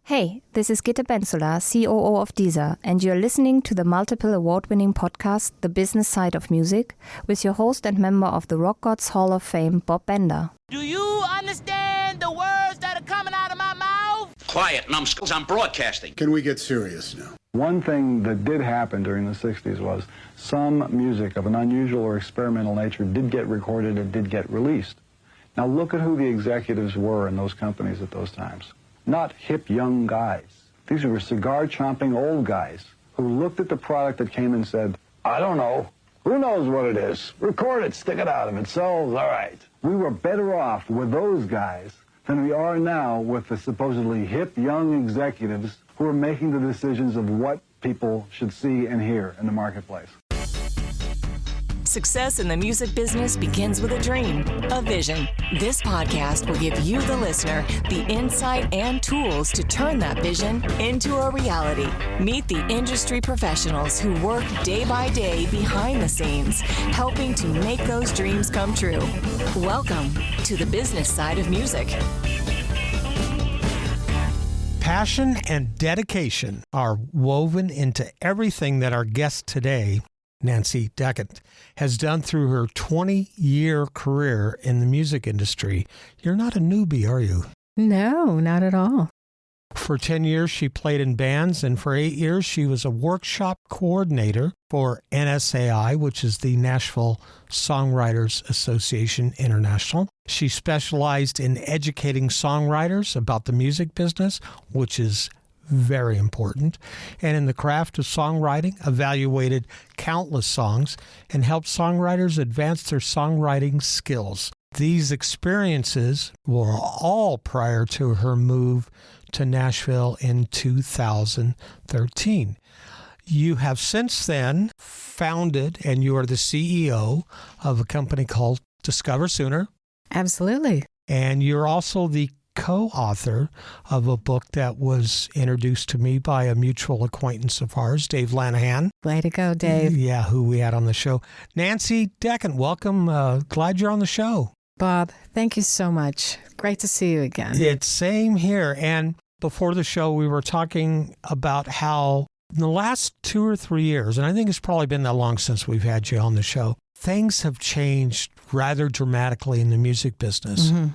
Hey, this is Gitte Benzola, COO of Deezer, and you're listening to the multiple award-winning podcast, The Business Side of Music, with your host and member of the Rock Gods Hall of Fame, Bob Bender. Do you understand the words that are coming out of my mouth? Quiet, numbskulls, I'm broadcasting. Can we get serious now? One thing that did happen during the 60s was some music of an unusual or experimental nature did get recorded and did get released. Now look at who the executives were in those companies at those times. Not hip young guys. These were cigar-chomping old guys who looked at the product that came and said, I don't know. Who knows what it is? Record it, stick it out. If it sells, all right. We were better off with those guys than we are now with the supposedly hip young executives who are making the decisions of what people should see and hear in the marketplace. Success in the music business begins with a dream, a vision. This podcast will give you, the listener, the insight and tools to turn that vision into a reality. Meet the industry professionals who work day by day behind the scenes, helping to make those dreams come true. Welcome to the business side of music. Passion and dedication are woven into everything that our guest today, Nancy Deckent, has done through her 20-year career in the music industry. You're not a newbie, are you? No, not at all. For 10 years, she played in bands, and for 8 years, she was a workshop coordinator for NSAI, which is the Nashville Songwriters Association International. She specialized in educating songwriters about the music business, which is very important, and in the craft of songwriting, evaluated countless songs and helped songwriters advance their songwriting skills. These experiences were all prior to her move to Nashville in 2013. You have since then founded, and you are the CEO of a company called Discover Sooner. Absolutely. And you're also the co-author of a book that was introduced to me by a mutual acquaintance of ours, Dave Lanahan. Way to go, Dave. Yeah, who we had on the show. Nancy Deckent, welcome. Glad you're on the show. Bob, thank you so much. Great to see you again. It's same here. And before the show, we were talking about how in the last 2 or 3 years, and I think it's probably been that long since we've had you on the show, things have changed rather dramatically in the music business. Mm-hmm.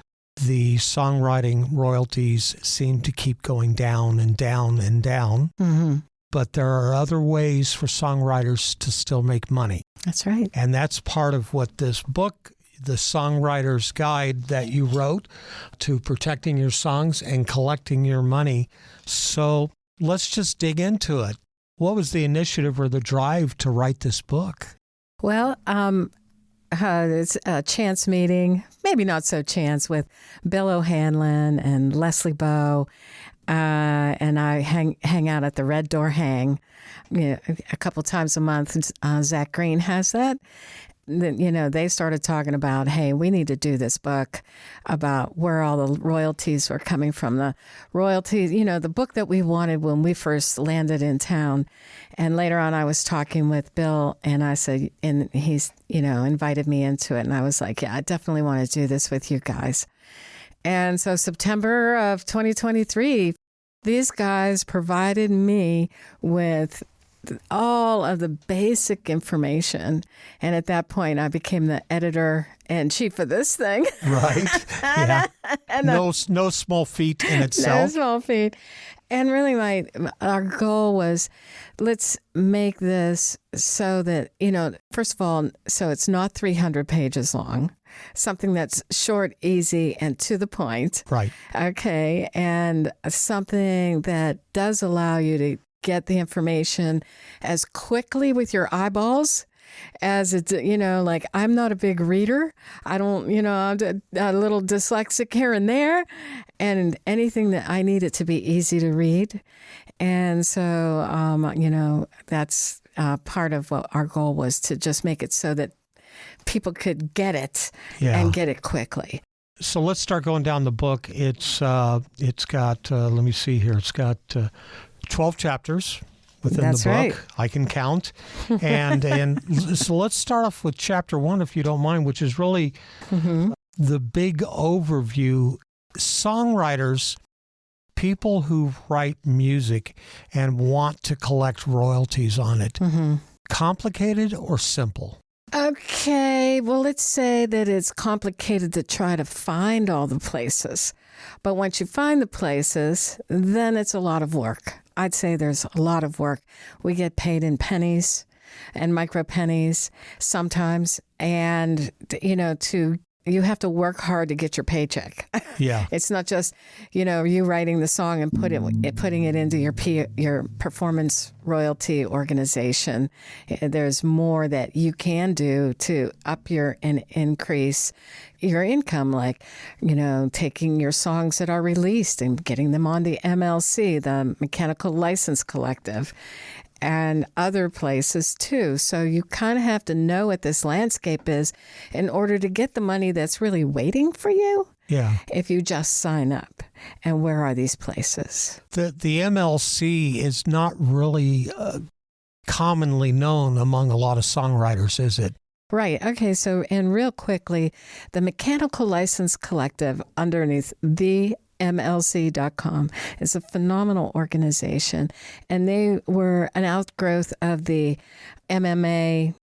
The songwriting royalties seem to keep going down and down and down. Mm-hmm. But there are other ways for songwriters to still make money. That's right. And that's part of what this book, The Songwriter's Guide, that you wrote to protecting your songs and collecting your money. So let's just dig into it. What was the initiative or the drive to write this book? Well, it's a chance meeting, maybe not so chance, with Bill O'Hanlon and Leslie Bowe, and I hang out at the Red Door Hang, a couple times a month. Zach Green has that. They started talking about, hey, we need to do this book about where all the royalties were coming from. The royalties, the book that we wanted when we first landed in town. And later on, I was talking with Bill, and I said, and he's, invited me into it. And I was like, yeah, I definitely want to do this with you guys. And so September of 2023, these guys provided me with all of the basic information. And at that point, I became the editor-in-chief of this thing. Right. Yeah. No small feat in itself. No small feat. And really our goal was, let's make this so that, first of all, so it's not 300 pages long, something that's short, easy, and to the point. Right. Okay. And something that does allow you to get the information as quickly with your eyeballs as it's, I'm not a big reader. I don't, I'm a little dyslexic here and there, and anything that I need it to be easy to read. And so, that's part of what our goal was, to just make it so that people could get it and get it quickly. So let's start going down the book. It's got, let me see here. It's got 12 chapters within That's the book. Right. I can count. And so let's start off with chapter 1, if you don't mind, which is really the big overview. Songwriters, people who write music and want to collect royalties on it, complicated or simple? Okay, well, let's say that it's complicated to try to find all the places. But once you find the places, then it's a lot of work. I'd say there's a lot of work. We get paid in pennies and micro pennies sometimes. And, you have to work hard to get your paycheck. Yeah. It's not just, you writing the song and putting it into your performance royalty organization. There's more that you can do to up and increase your income, like, taking your songs that are released and getting them on the MLC, the Mechanical License Collective, and other places too. So you kind of have to know what this landscape is in order to get the money that's really waiting for you. Yeah. If you just sign up. And where are these places? The MLC is not really commonly known among a lot of songwriters, is it? Right. Okay. So, and real quickly, the Mechanical License Collective underneath the MLC.com is a phenomenal organization, and they were an outgrowth of the MMA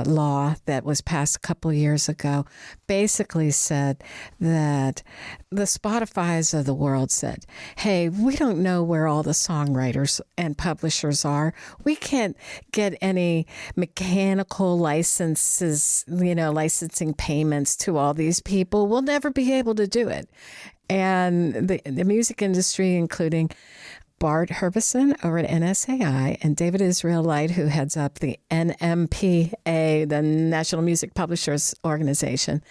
law that was passed a couple of years ago. Basically said that the Spotifys of the world said, hey, we don't know where all the songwriters and publishers are. We can't get any mechanical licenses, licensing payments to all these people. We'll never be able to do it. And the music industry, including Bart Herbison over at NSAI and David Israelite, who heads up the NMPA, the National Music Publishers Organization,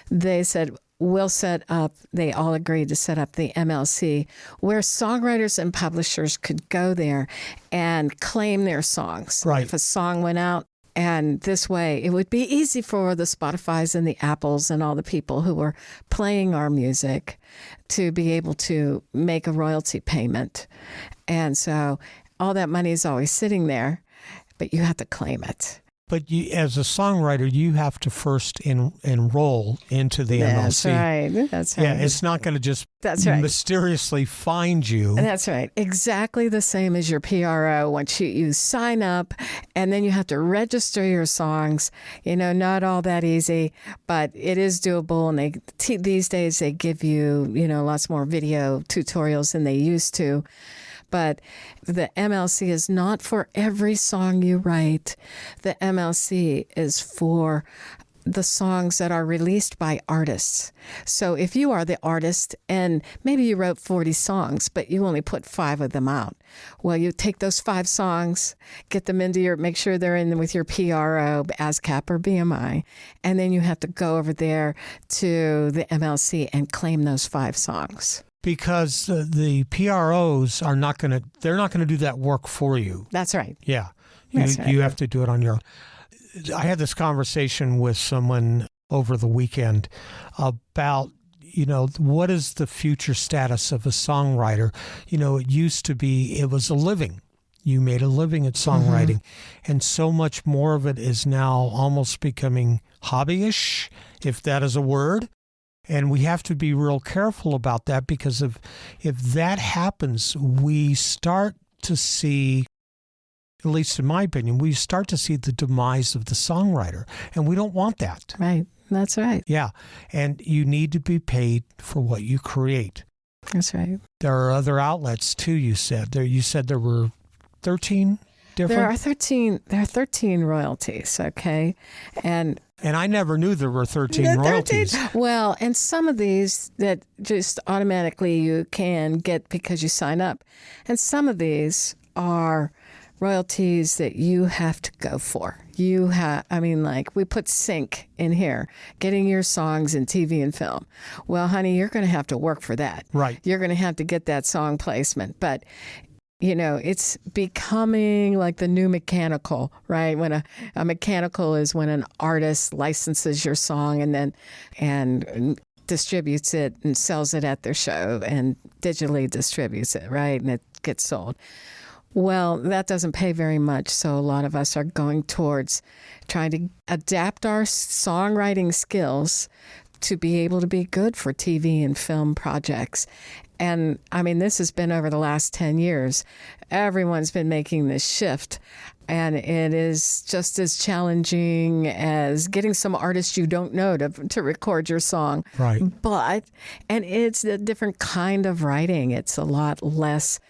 they said, we'll set up, they all agreed to set up the MLC, where songwriters and publishers could go there and claim their songs. Right. If a song went out, and this way, it would be easy for the Spotifys and the Apples and all the people who were playing our music to be able to make a royalty payment. And so all that money is always sitting there, but you have to claim it. But you, as a songwriter, you have to first enroll into the MLC. That's right. Yeah, it's not going to just mysteriously find you. That's right. Exactly the same as your PRO. Once you sign up, and then you have to register your songs. Not all that easy, but it is doable. And these days they give you, lots more video tutorials than they used to. But the MLC is not for every song you write. The MLC is for the songs that are released by artists. So if you are the artist and maybe you wrote 40 songs, but you only put 5 of them out, well, you take those 5 songs, get them into make sure they're in with your PRO, ASCAP or BMI, and then you have to go over there to the MLC and claim those 5 songs. Because the PROs they're not going to do that work for you. That's right. Yeah. That's right. You have to do it on your own. I had this conversation with someone over the weekend about, what is the future status of a songwriter? It used to be, it was a living. You made a living at songwriting. And so much more of it is now almost becoming hobbyish, if that is a word. And we have to be real careful about that, because if that happens, we start to see, at least in my opinion, we start to see the demise of the songwriter. And we don't want that. Right. That's right. Yeah. And you need to be paid for what you create. That's right. There are other outlets too, you said. You said there were 13 different? There are 13 royalties, okay? And I never knew there were 13 royalties. Well, and some of these that just automatically you can get because you sign up. And some of these are royalties that you have to go for. Like we put sync in here, getting your songs in TV and film. Well, honey, you're going to have to work for that. Right. You're going to have to get that song placement. But it's becoming like the new mechanical, right? When a mechanical is when an artist licenses your song and distributes it and sells it at their show and digitally distributes it, right? And it gets sold. Well, that doesn't pay very much, so a lot of us are going towards trying to adapt our songwriting skills to be able to be good for TV and film projects. And I mean, this has been over the last 10 years. Everyone's been making this shift. And it is just as challenging as getting some artist you don't know to record your song. Right. And it's a different kind of writing. It's a lot less,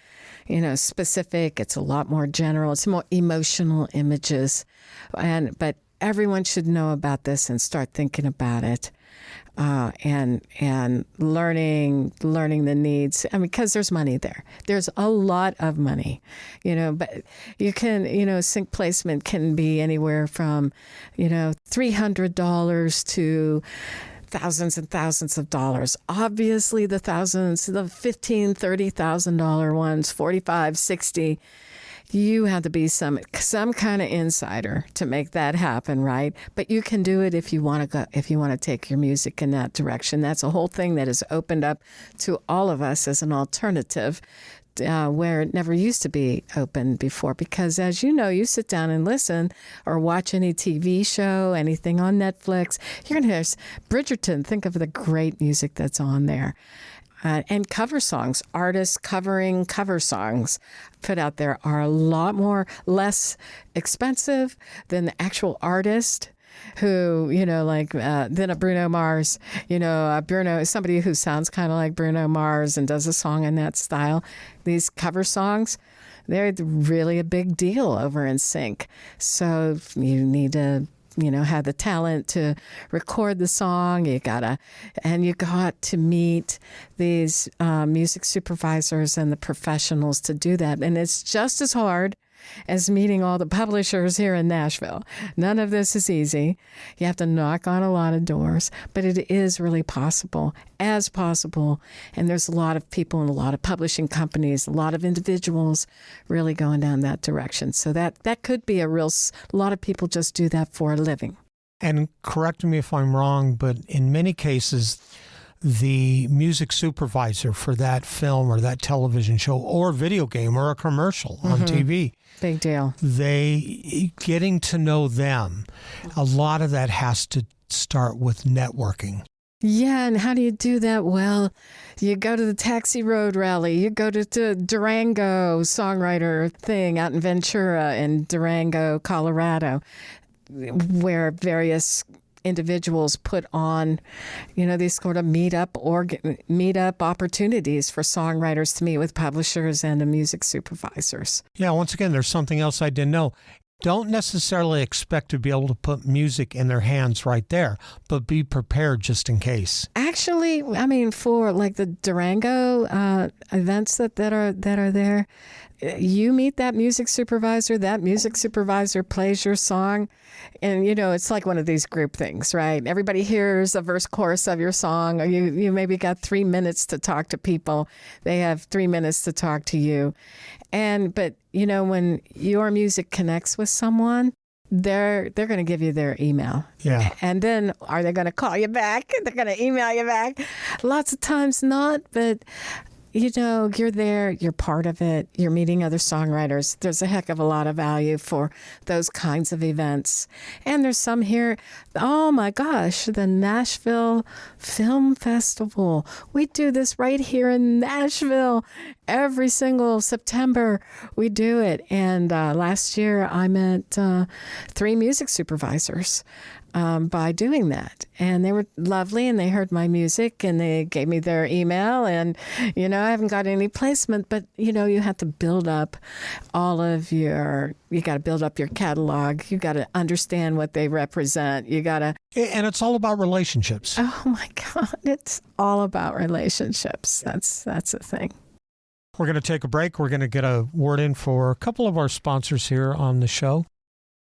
specific. It's a lot more general. It's more emotional images. But everyone should know about this and start thinking about it. And learning the needs. I mean, because there's money there. There's a lot of money, but you can, sync placement can be anywhere from, $300 to thousands and thousands of dollars. Obviously, the $15,000, $30,000 ones, 45, 60. You have to be some kind of insider to make that happen, right? But you can do it if you want to take your music in that direction. That's a whole thing that has opened up to all of us as an alternative, where it never used to be open before. Because as you know, you sit down and listen or watch any TV show, anything on Netflix, you're going to hear Bridgerton. Think of the great music that's on there. And cover songs, artists covering cover songs put out there are a lot less expensive than the actual artist who, than a Bruno Mars, somebody who sounds kind of like Bruno Mars and does a song in that style. These cover songs, they're really a big deal over in sync. So you need to had the talent to record the song. You got to meet these music supervisors and the professionals to do that. And it's just as hard as meeting all the publishers here in Nashville. None of this is easy. You have to knock on a lot of doors, but it is really possible. And there's a lot of people and a lot of publishing companies, a lot of individuals really going down that direction. So that could be a lot of people just do that for a living. And correct me if I'm wrong, but in many cases, the music supervisor for that film or that television show or video game or a commercial on TV. Big deal. Getting to know them, a lot of that has to start with networking. Yeah, and how do you do that? Well, you go to the Taxi Road Rally. You go to the Durango songwriter thing out in Ventura in Durango, Colorado, where various individuals put on, these sort of meetup opportunities for songwriters to meet with publishers and the music supervisors. Yeah, once again, there's something else I didn't know. Don't necessarily expect to be able to put music in their hands right there, but be prepared just in case. Actually, I mean, for like the Durango events that are there, you meet that music supervisor plays your song, and it's like one of these group things, right? Everybody hears a verse chorus of your song, or you maybe got 3 minutes to talk to people. They have 3 minutes to talk to you. But when your music connects with someone, they're going to give you their email. Yeah. And then are they going to call you back? They're going to email you back? Lots of times not, but you're there, you're part of it, you're meeting other songwriters. There's a heck of a lot of value for those kinds of events. And there's some here, oh my gosh, the Nashville Film Festival. We do this right here in Nashville. Every single September we do it. And last year I met 3 music supervisors by doing that. And they were lovely, and they heard my music, and they gave me their email. And, I haven't got any placement, but, you have to build up you got to build up your catalog. You got to understand what they represent. And it's all about relationships. Oh my God, it's all about relationships. That's the thing. We're going to take a break. We're going to get a word in for a couple of our sponsors here on the show.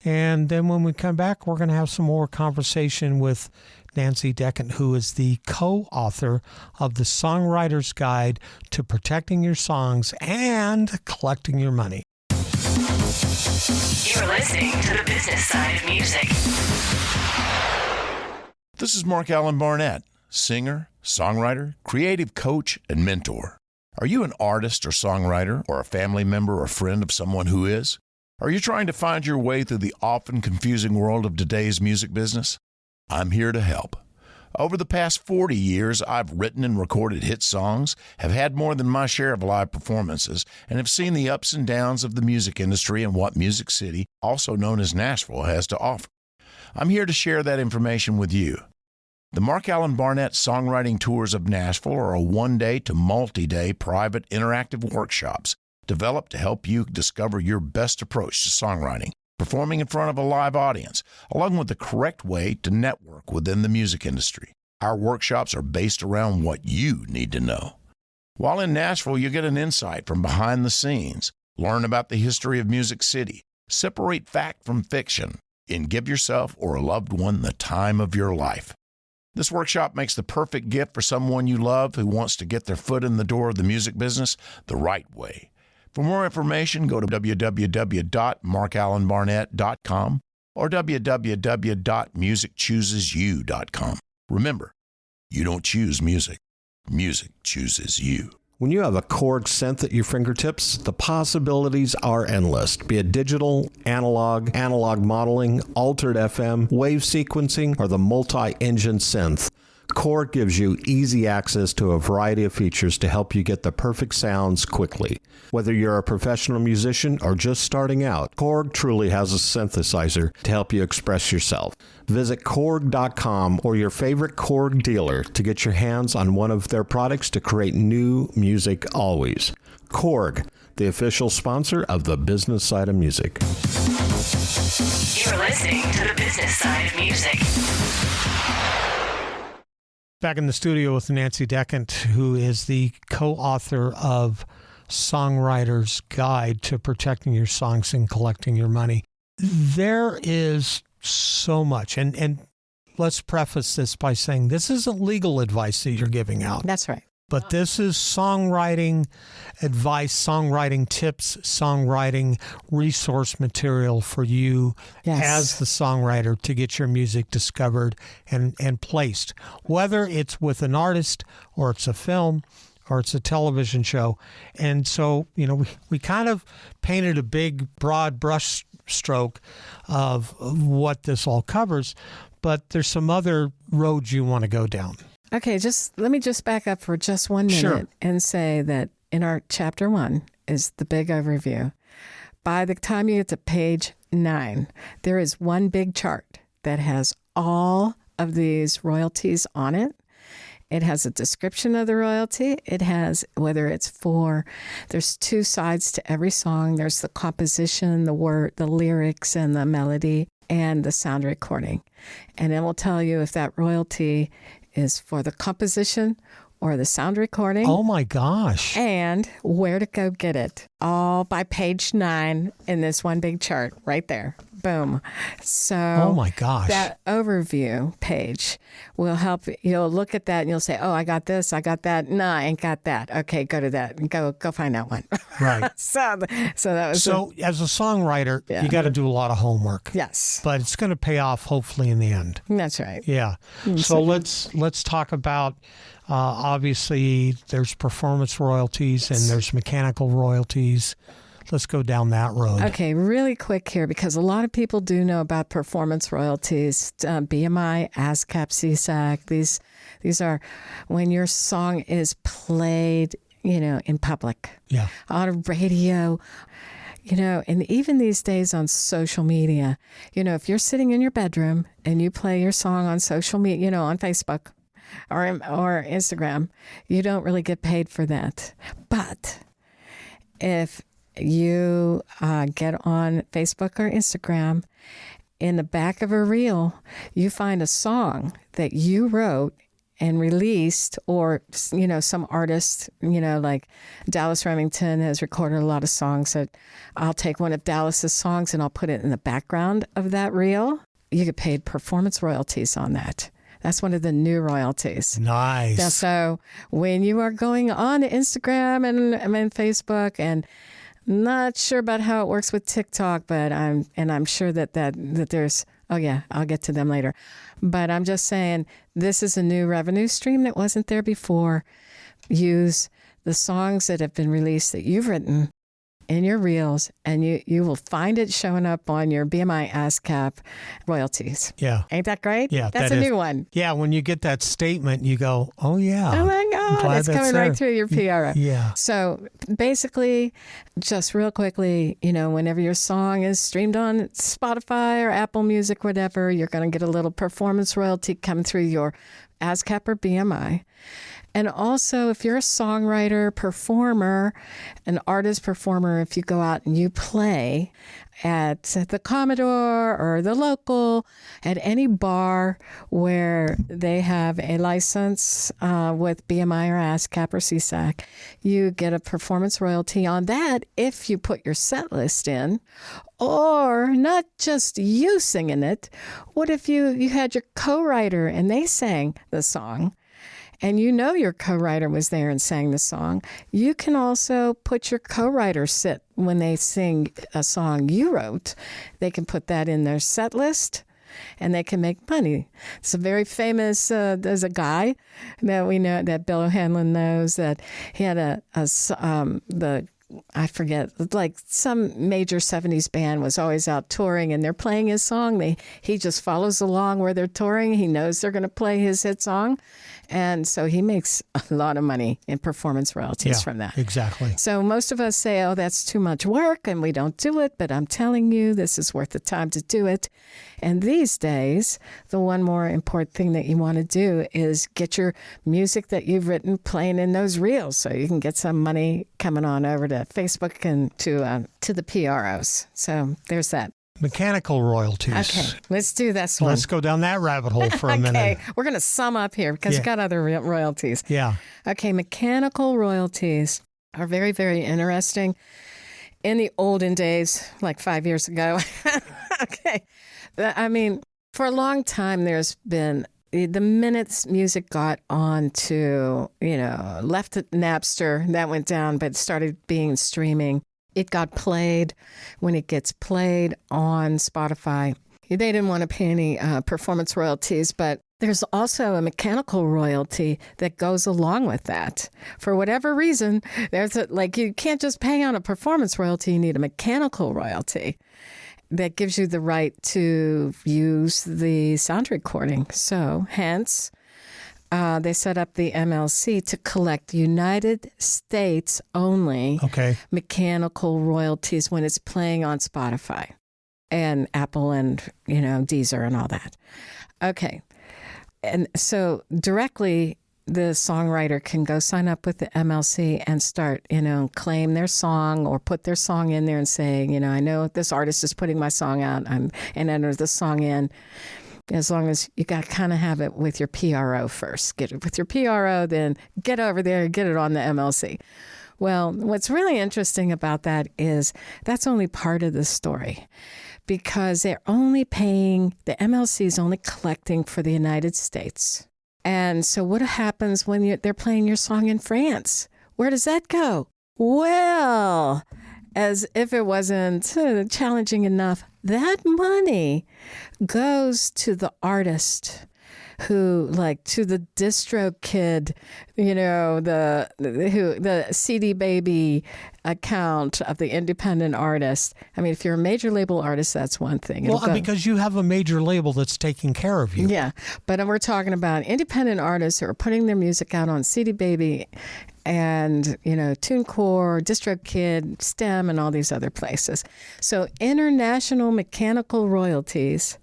And then when we come back, we're going to have some more conversation with Nancy Deckant, who is the co-author of the Songwriter's Guide to Protecting Your Songs and Collecting Your Money. You're listening to the business side of music. This is Mark Allen Barnett, singer, songwriter, creative coach, and mentor. Are you an artist or songwriter, or a family member or friend of someone who is? Are you trying to find your way through the often confusing world of today's music business? I'm here to help. Over the past 40 years, I've written and recorded hit songs, have had more than my share of live performances, and have seen the ups and downs of the music industry and what Music City, also known as Nashville, has to offer. I'm here to share that information with you. The Mark Allen Barnett Songwriting Tours of Nashville are a one-day to multi-day private interactive workshops developed to help you discover your best approach to songwriting, performing in front of a live audience, along with the correct way to network within the music industry. Our workshops are based around what you need to know. While in Nashville, you get an insight from behind the scenes, learn about the history of Music City, separate fact from fiction, and give yourself or a loved one the time of your life. This workshop makes the perfect gift for someone you love who wants to get their foot in the door of the music business the right way. For more information, go to www.markallenbarnett.com or www.musicchoosesyou.com. Remember, you don't choose music. Music chooses you. When you have a Korg synth at your fingertips, the possibilities are endless. Be it digital, analog modeling, altered FM, wave sequencing, or the multi-engine synth, Korg gives you easy access to a variety of features to help you get the perfect sounds quickly. Whether you're a professional musician or just starting out, Korg truly has a synthesizer to help you express yourself. Visit Korg.com or your favorite Korg dealer to get your hands on one of their products to create new music always. Korg, the official sponsor of the business side of music. You're listening to the business side of music. Back in the studio with Nancy Decant, who is the co-author of Songwriters Guide to Protecting Your Songs and Collecting Your Money. There is so much, and let's preface this by saying this isn't legal advice that you're giving out. That's right. But this is songwriting advice, songwriting tips, songwriting resource material for you as the songwriter to get your music discovered and placed. Whether it's with an artist or it's a film or it's a television show. And so, we kind of painted a big, broad brush stroke of what this all covers, but there's some other roads you want to go down. Okay, let me back up for just 1 minute and say that in our chapter 1 is the big overview. By the time you get to page 9, there is one big chart that has all of these royalties on it. It has a description of the royalty. It has there's 2 sides to every song. There's the composition, the lyrics, and the melody, and the sound recording. And it will tell you if that royalty is for the composition or the sound recording. Oh my gosh. And where to go get it. All by page 9 in this one big chart right there. Boom. So oh my gosh. That overview page will help. You'll look at that and you'll say, oh, I got this, I got that. No, I ain't got that. Okay, go to that and go find that one. Right. So that was as a songwriter, you got to do a lot of homework. Yes. But it's going to pay off hopefully in the end. That's right. Yeah. So let's talk about obviously there's performance royalties and there's mechanical royalties. Let's go down that road. Okay, really quick here, because a lot of people do know about performance royalties, BMI, ASCAP, CSAC. These are when your song is played, in public. Yeah. On radio. And even these days on social media, if you're sitting in your bedroom and you play your song on social media, on Facebook or Instagram, you don't really get paid for that. But if you get on Facebook or Instagram, in the back of a reel, you find a song that you wrote and released, or, some artist, like Dallas Remington has recorded a lot of songs that I'll take one of Dallas's songs and I'll put it in the background of that reel. You get paid performance royalties on that. That's one of the new royalties. Nice. Now, so when you are going on Instagram and Facebook, and not sure about how it works with TikTok, but I'm sure that there's, oh yeah, I'll get to them later. But I'm just saying, this is a new revenue stream that wasn't there before. Use the songs that have been released that you've written in your reels, and you will find it showing up on your BMI ASCAP royalties. Yeah. Ain't that great? Yeah. That's a new one. Yeah. When you get that statement, you go, oh, yeah. Oh, my God. It's coming right through your PRO. Yeah. So basically, just real quickly, whenever your song is streamed on Spotify or Apple Music, whatever, you're going to get a little performance royalty come through your ASCAP or BMI. And also, if you're a songwriter, performer, an artist performer, if you go out and you play at the Commodore or the local, at any bar where they have a license with BMI or ASCAP or CSAC, you get a performance royalty on that if you put your set list in, or not just you singing it. What if you had your co-writer and they sang the song? And your co-writer was there and sang the song. You can also put your co-writer sit when they sing a song you wrote. They can put that in their set list, and they can make money. It's a very famous, there's a guy that we know, that Bill O'Hanlon knows, that he had I forget, like some major 70s band was always out touring and they're playing his song. He just follows along where they're touring. He knows they're going to play his hit song. And so he makes a lot of money in performance royalties from that. Exactly. So most of us say, oh, that's too much work and we don't do it. But I'm telling you, this is worth the time to do it. And these days, the one more important thing that you want to do is get your music that you've written playing in those reels so you can get some money coming on over to Facebook and to the PROs. So there's that. Mechanical royalties. Okay, let's do this one. Let's go down that rabbit hole for a minute. Okay, we're going to sum up here because we've got other royalties. Yeah. Okay, mechanical royalties are very, very interesting. In the olden days, like 5 years ago, okay, I mean, for a long time, there's been, the minute music got on to, left at Napster, that went down, but it started being streaming. It got played. When it gets played on Spotify, they didn't want to pay any performance royalties, but there's also a mechanical royalty that goes along with that. For whatever reason, you can't just pay on a performance royalty, you need a mechanical royalty that gives you the right to use the sound recording. So hence, they set up the MLC to collect United States only mechanical royalties when it's playing on Spotify and Apple and, Deezer and all that. Okay. And so directly, the songwriter can go sign up with the MLC and start, claim their song or put their song in there and say, I know this artist is putting my song out and enter the song in. As long as you got to kind of have it with your PRO first. Get it with your PRO, then get over there and get it on the MLC. Well, what's really interesting about that is that's only part of the story because they're only paying, the MLC is only collecting for the United States. And so what happens when they're playing your song in France? Where does that go? Well, as if it wasn't challenging enough, that money goes to the artist who, to the distro kid, the CD Baby account of the independent artist. I mean, if you're a major label artist, that's one thing. Because you have a major label that's taking care of you. Yeah, but we're talking about independent artists who are putting their music out on CD Baby and, TuneCore, DistroKid, STEM, and all these other places. So international mechanical royalties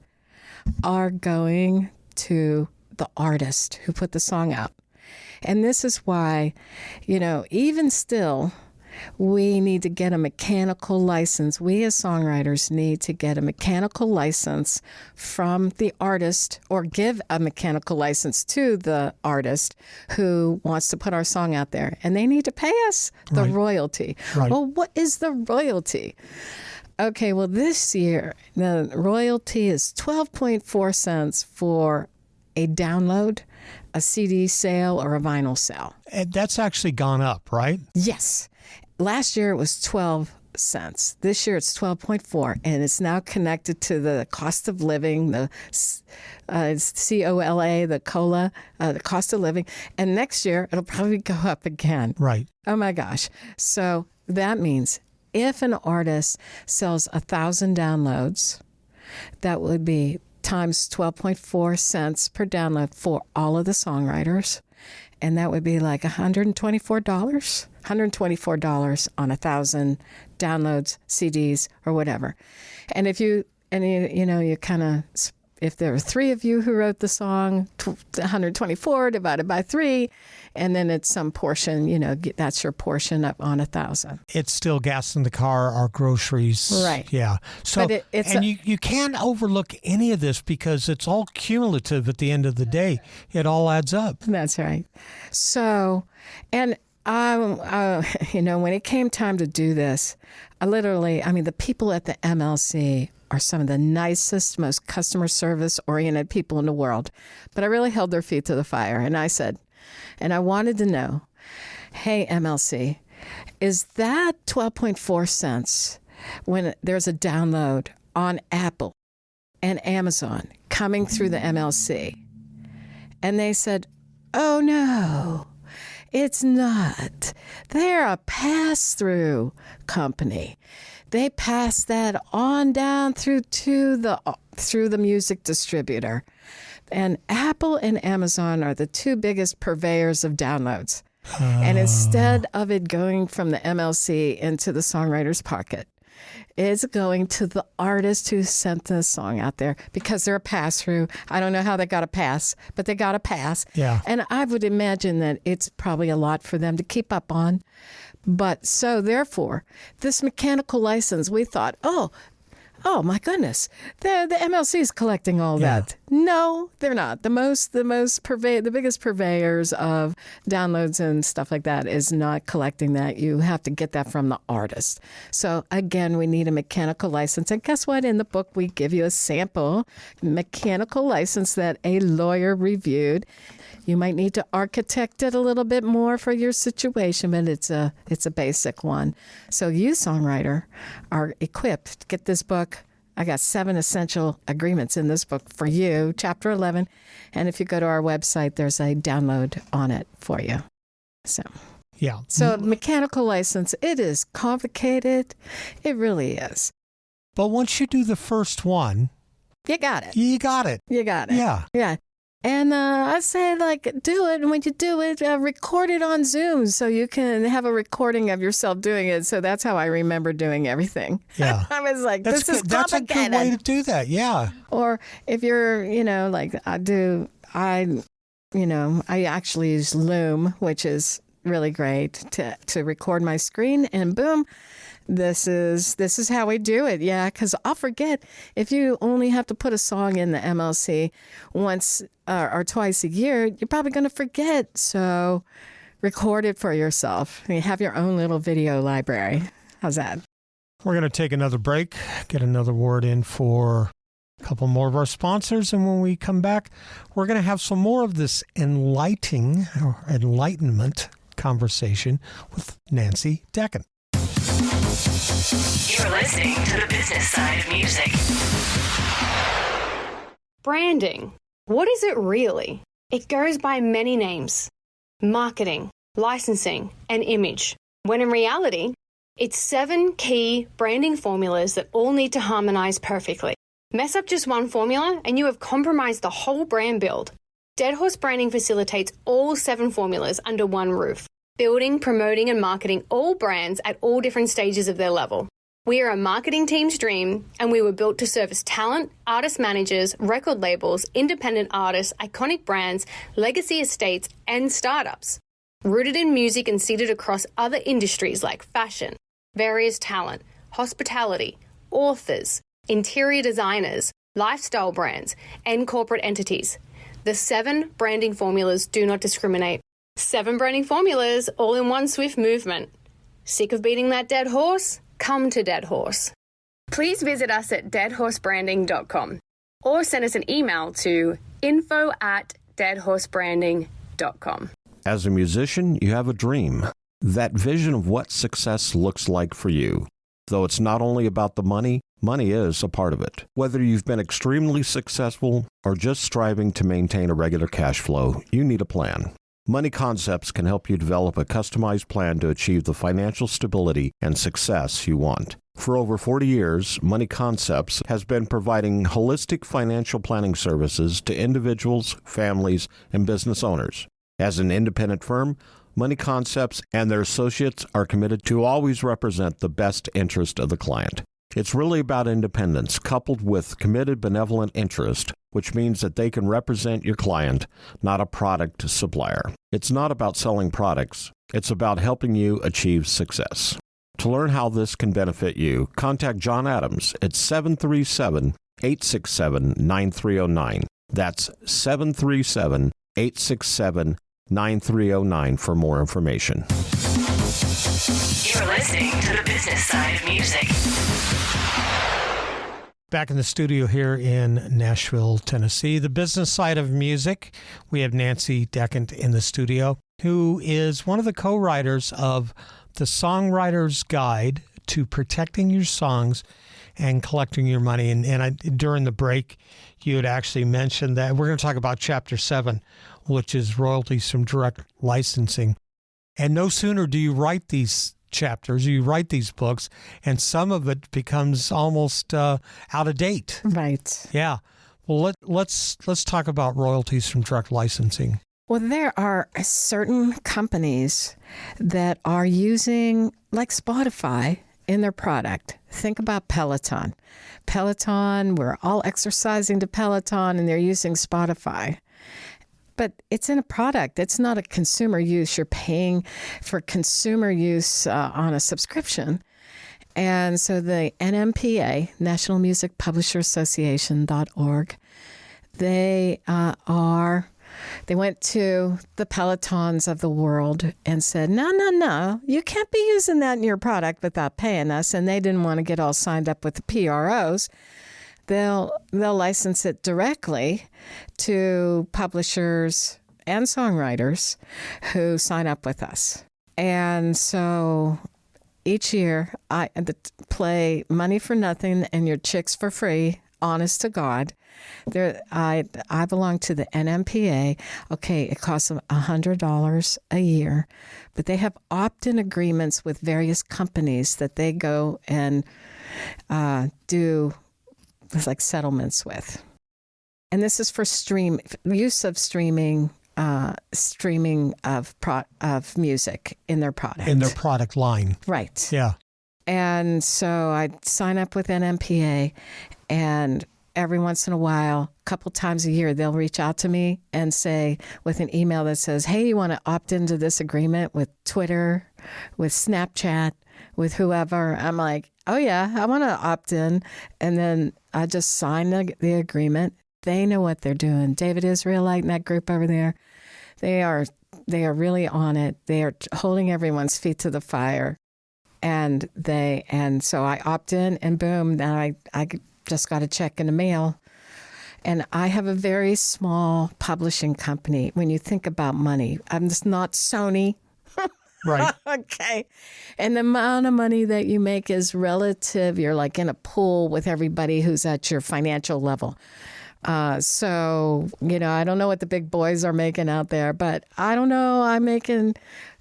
are going to the artist who put the song out. And this is why, even still, we need to get a mechanical license. We as songwriters need to get a mechanical license from the artist or give a mechanical license to the artist who wants to put our song out there. And they need to pay us the royalty. Right. Well, what is the royalty? Okay, well, this year, the royalty is 12.4 cents for a download, a CD sale, or a vinyl sale. And that's actually gone up, right? Yes. Last year it was 12 cents. This year it's 12.4, and it's now connected to the cost of living, the COLA, the COLA, the cost of living. And next year it'll probably go up again. Right. Oh my gosh. So that means if an artist sells 1,000 downloads, that would be times 12.4 cents per download for all of the songwriters. And that would be like $124 on 1,000 downloads, CDs, or whatever. And if you kind of, if there are 3 of you who wrote the song, 124 divided by 3, and then it's some portion, that's your portion up on 1,000. It's still gas in the car, our groceries. Right. Yeah. So, you can't overlook any of this because it's all cumulative at the end of the day. It all adds up. That's right. So, and when it came time to do this, the people at the MLC are some of the nicest, most customer service-oriented people in the world. But I really held their feet to the fire. And I said, and I wanted to know, hey, MLC, is that 12.4 cents when there's a download on Apple and Amazon coming through the MLC? And they said, oh, no, it's not. They're a pass-through company. They pass that on down through the music distributor. And Apple and Amazon are the 2 biggest purveyors of downloads. And instead of it going from the MLC into the songwriter's pocket, it's going to the artist who sent the song out there because they're a pass-through. I don't know how they got a pass, but they got a pass. Yeah. And I would imagine that it's probably a lot for them to keep up on. But so therefore, this mechanical license, we thought, oh my goodness, the MLC is collecting all that. No, they're not. The biggest purveyors of downloads and stuff like that is not collecting that. You have to get that from the artist. So again, we need a mechanical license. And guess what? In the book, we give you a sample mechanical license that a lawyer reviewed. You might need to architect it a little bit more for your situation, but it's a basic one. So you, songwriter, are equipped to get this book. I got 7 essential agreements in this book for you, Chapter 11. And if you go to our website, there's a download on it for you. So mechanical license, it is complicated. It really is. But once you do the first one, you got it. You got it. Yeah. Yeah. And I say, do it. And when you do it, record it on Zoom so you can have a recording of yourself doing it. So that's how I remember doing everything. Yeah. I was like, this is complicated. That's a good way to do that. Yeah. Or if you're, I actually use Loom, which is really great to record my screen, and boom. This is how we do it, yeah, because I'll forget. If you only have to put a song in the MLC once or twice a year, you're probably going to forget. So record it for yourself. You have your own little video library. How's that? We're going to take another break, get another word in for a couple more of our sponsors, and when we come back, we're going to have some more of this enlightening or enlightenment conversation with Nancy Decken. You're listening to the business side of music. Branding. What is it really? It goes by many names. Marketing, licensing, and image. When in reality, it's 7 key branding formulas that all need to harmonize perfectly. Mess up just one formula and you have compromised the whole brand build. Dead Horse Branding facilitates all 7 formulas under one roof. Building, promoting, and marketing all brands at all different stages of their level. We are a marketing team's dream, and we were built to service talent, artist managers, record labels, independent artists, iconic brands, legacy estates, and startups. Rooted in music and seated across other industries like fashion, various talent, hospitality, authors, interior designers, lifestyle brands, and corporate entities. The 7 branding formulas do not discriminate. 7 branding formulas, all in one swift movement. Sick of beating that dead horse? Come to Dead Horse. Please visit us at deadhorsebranding.com or send us an email to info@deadhorsebranding.com. As a musician, you have a dream. That vision of what success looks like for you. Though it's not only about the money, money is a part of it. Whether you've been extremely successful or just striving to maintain a regular cash flow, you need a plan. Money Concepts can help you develop a customized plan to achieve the financial stability and success you want. For over 40 years, Money Concepts has been providing holistic financial planning services to individuals, families, and business owners. As an independent firm, Money Concepts and their associates are committed to always represent the best interest of the client. It's really about independence coupled with committed benevolent interest, which means that they can represent your client, not a product supplier. It's not about selling products. It's about helping you achieve success. To learn how this can benefit you, contact John Adams at 737-867-9309. That's 737-867-9309 for more information. You're listening to the business side of music. Back in the studio here in Nashville, Tennessee, the business side of music. We have Nancy Deckant in the studio, who is one of the co-writers of the Songwriters Guide to Protecting Your Songs and Collecting Your Money. And during the break, you had actually mentioned that we're going to talk about Chapter 7, which is royalties from direct licensing. And no sooner do you write these chapters, you write these books, and some of it becomes almost out of date. Right. Yeah. Well, let's talk about royalties from direct licensing. Well, there are certain companies that are using, like Spotify, in their product. Think about Peloton. Peloton, we're all exercising to Peloton, and they're using Spotify. But it's in a product. It's not a consumer use. You're paying for consumer use on a subscription. And so the NMPA, National Music Publisher Association.org, they went to the Pelotons of the world and said, no, you can't be using that in your product without paying us. And they didn't want to get all signed up with the PROs. They'll license it directly to publishers and songwriters who sign up with us. And so each year I play Money for Nothing and Your Chicks for Free, honest to God. I belong to the NMPA. Okay, it costs them $100 a year, but they have opt-in agreements with various companies that they go and do like settlements with. And this is for use of streaming of music in their product. In their product line. Right. Yeah. And so I sign up with NMPA, and every once in a while, a couple times a year, they'll reach out to me and say, with an email that says, hey, you want to opt into this agreement with Twitter, with Snapchat, with whoever? I'm like, oh yeah, I want to opt in. And then I just sign the agreement. They know what they're doing. David Israelite and that group over there, they are really on it. They are holding everyone's feet to the fire. And so I opt in, and boom, then I just got a check in the mail. And I have a very small publishing company. When you think about money, I'm just not Sony. Right. Okay. And the amount of money that you make is relative. You're like in a pool with everybody who's at your financial level. So, I don't know what the big boys are making out there, but I don't know. I'm making a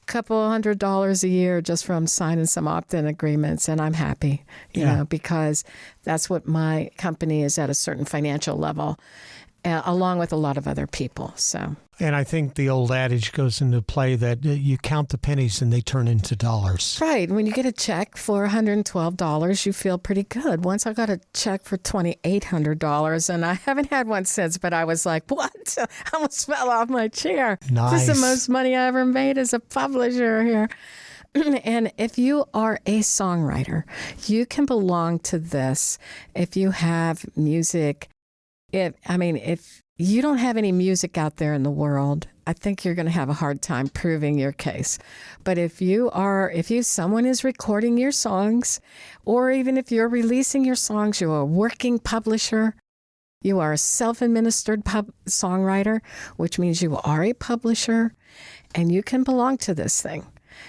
couple $100 a year just from signing some opt-in agreements, and I'm happy, you know, because that's what my company is at, a certain financial level, along with a lot of other people. So. And I think the old adage goes into play that you count the pennies and they turn into dollars. Right. When you get a check for $112, you feel pretty good. Once I got a check for $2,800, and I haven't had one since, but I was like, what? I almost fell off my chair. Nice. This is the most money I ever made as a publisher here. And if you are a songwriter, you can belong to this if you have music. If you don't have any music out there in the world, I think you're going to have a hard time proving your case. But if someone is recording your songs, or even if you're releasing your songs, you're a working publisher, you are a self-administered songwriter, which means you are a publisher, and you can belong to this thing.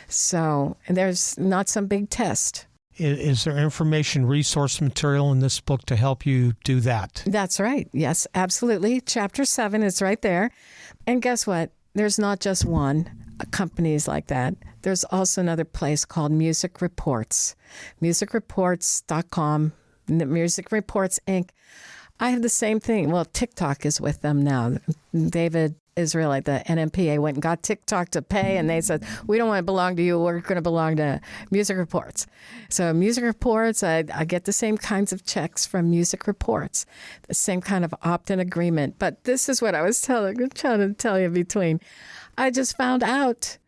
So there's not some big test. Is there information, resource material in this book to help you do that? That's right. Yes, absolutely. Chapter 7 is right there. And guess what? there's not just one companies like that. There's also another place called Music Reports, musicreports.com, Music Reports Inc. I have the same thing. Well, TikTok is with them now. David Israel at the NMPA went and got TikTok to pay, and they said, we don't want to belong to you. We're going to belong to Music Reports. So Music Reports, I get the same kinds of checks from Music Reports, the same kind of opt-in agreement. But this is what I was trying to tell you between. I just found out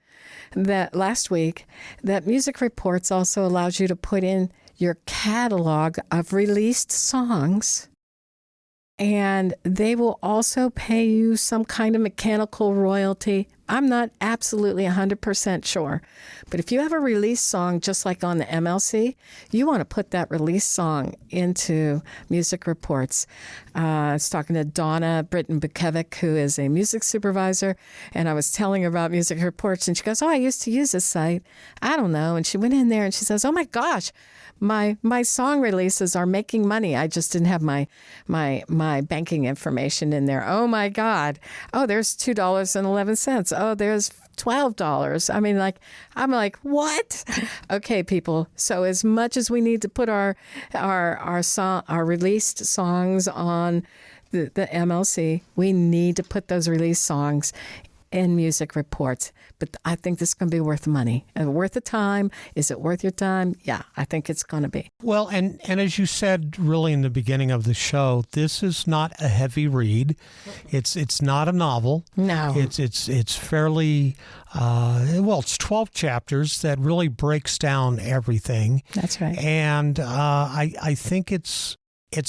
that last week that Music Reports also allows you to put in your catalog of released songs, and they will also pay you some kind of mechanical royalty. I'm not absolutely 100% sure, but if you have a released song, just like on the MLC, you want to put that released song into Music Reports. I was talking to Donna Britton-Bukevic, who is a music supervisor, and I was telling her about Music Reports, and she goes, I used to use this site. I don't know. And she went in there and she says, oh my gosh, my song releases are making money. I just didn't have my banking information in there. Oh my God. Oh, there's $2.11. Oh, there's $12. I mean, I'm like, what? Okay, people. So as much as we need to put our released songs on the MLC, we need to put those released songs in Music Reports. But I think this is going to be worth the money. Worth the time. Is it worth your time? Yeah, I think it's going to be. Well, and as you said really in the beginning of the show, this is not a heavy read. It's not a novel. No. It's fairly, it's 12 chapters that really breaks down everything. That's right. And I think it's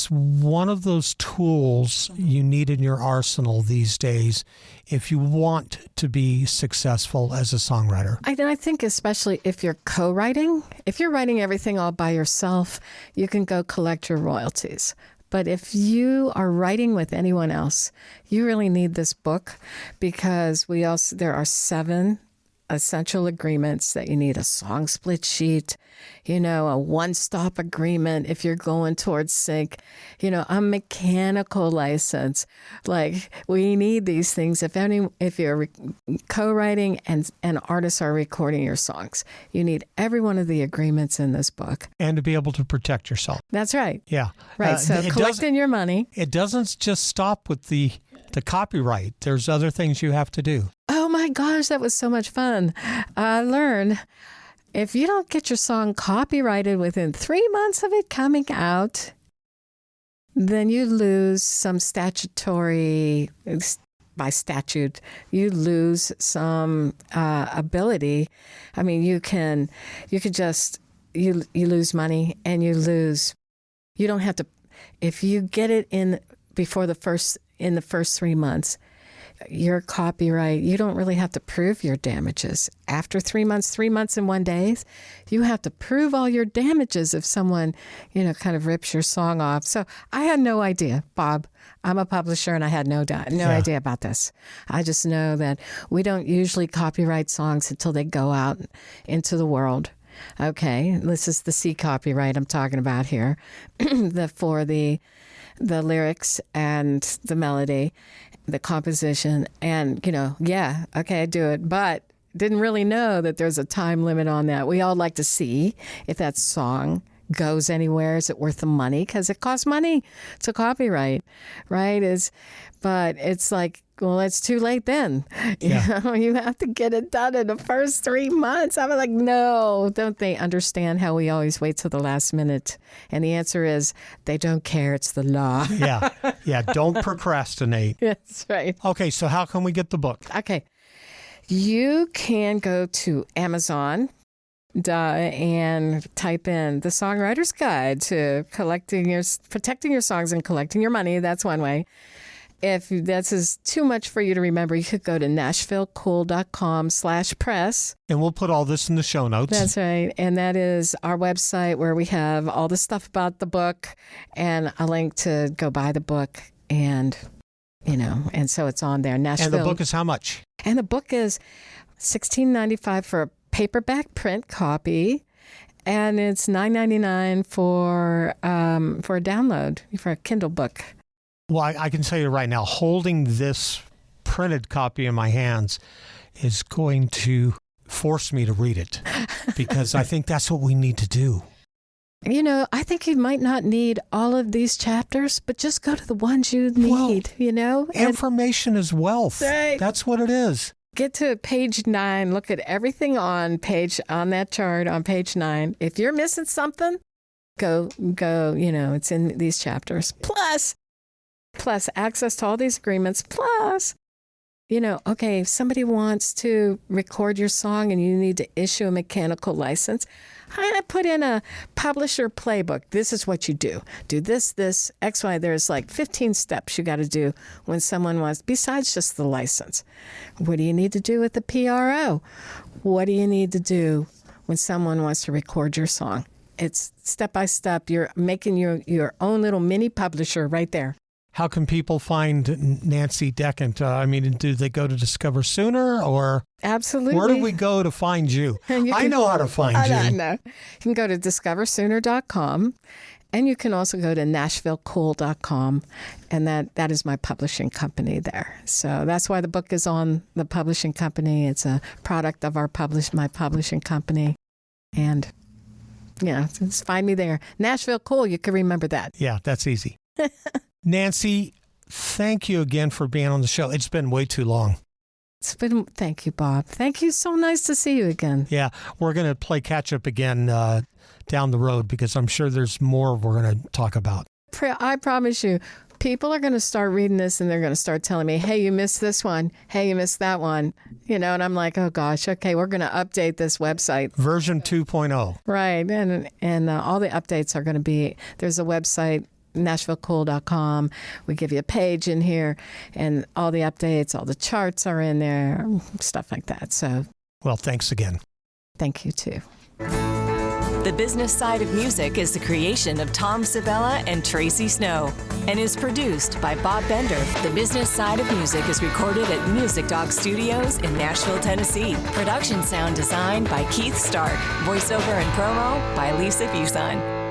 one of those tools you need in your arsenal these days if you want to be successful as a songwriter. I think especially if you're co-writing, if you're writing everything all by yourself, you can go collect your royalties. But if you are writing with anyone else, you really need this book, because there are 7 essential agreements that you need: a song split sheet, a one-stop agreement if you're going towards sync, a mechanical license. Like, we need these things if you're co-writing and artists are recording your songs. You need every one of the agreements in this book. And to be able to protect yourself. That's right. Yeah. Right. So collecting your money. It doesn't just stop with the copyright. There's other things you have to do. Oh my gosh, that was so much fun. I learned if you don't get your song copyrighted within 3 months of it coming out, then you lose some by statute, you lose some ability. I mean, you lose money, and you don't have to, if you get it in the first 3 months, your copyright, you don't really have to prove your damages. After 3 months and 1 day, you have to prove all your damages if someone, kind of rips your song off. So I had no idea, Bob. I'm a publisher, and I had no idea about this. I just know that we don't usually copyright songs until they go out into the world. Okay, this is the C copyright I'm talking about here, for the lyrics and the melody, the composition, and, I do it, but didn't really know that there's a time limit on that. We all like to see if that song goes anywhere. Is it worth the money? Because it costs money to copyright, right? But it's like, well, it's too late then. Yeah. You have to get it done in the first 3 months. I'm like, no, don't they understand how we always wait till the last minute? And the answer is they don't care. It's the law. Yeah. Don't procrastinate. That's right. Okay, so how can we get the book? Okay. You can go to Amazon and type in The Songwriter's Guide to Protecting Your Songs and Collecting Your Money. That's one way. If this is too much for you to remember, you could go to nashvillecool.com/press. And we'll put all this in the show notes. That's right. And that is our website where we have all the stuff about the book and a link to go buy the book. And, and so it's on there. Nashville. And the book is how much? And the book is $16.95 for a paperback print copy. And it's $9.99 for a download, for a Kindle book. Well, I can tell you right now, holding this printed copy in my hands is going to force me to read it because I think that's what we need to do. You know, I think you might not need all of these chapters, but just go to the ones you need, you know? Information is wealth. Right. That's what it is. Get to page 9, look at everything on that chart on page 9. If you're missing something, go, you know, it's in these chapters. Plus access to all these agreements. Plus, you know, okay, if somebody wants to record your song and you need to issue a mechanical license, I put in a publisher playbook. This is what you do. Do this, X, Y. There's like 15 steps you got to do when someone wants, besides just the license. What do you need to do with the PRO? What do you need to do when someone wants to record your song? It's step by step. You're making your own little mini publisher right there. How can people find Nancy Decant? I mean, do they go to Discover Sooner or? Absolutely. Where do we go to find you? I know how to find you. I know. You can go to discoversooner.com, and you can also go to NashvilleCool.com, and that is my publishing company there. So that's why the book is on the publishing company. It's a product of my publishing company, and yeah, just find me there. Nashville Cool. You can remember that. Yeah, that's easy. Nancy, thank you again for being on the show. It's been way too long. Thank you, Bob. Thank you. So nice to see you again. Yeah, we're going to play catch up again down the road because I'm sure there's more we're going to talk about. I promise you, people are going to start reading this and they're going to start telling me, hey, you missed this one. Hey, you missed that one. You know, and I'm like, oh, gosh, okay, we're going to update this website. Version 2.0. Right. And all the updates are going to be, there's a website, NashvilleCool.com. We give you a page in here and all the updates, all the charts are in there, stuff like that. So, well, thanks again. Thank you, too. The Business Side of Music is the creation of Tom Sabella and Tracy Snow and is produced by Bob Bender. The Business Side of Music is recorded at Music Dog Studios in Nashville, Tennessee. Production sound design by Keith Stark. Voiceover and promo by Lisa Fuson.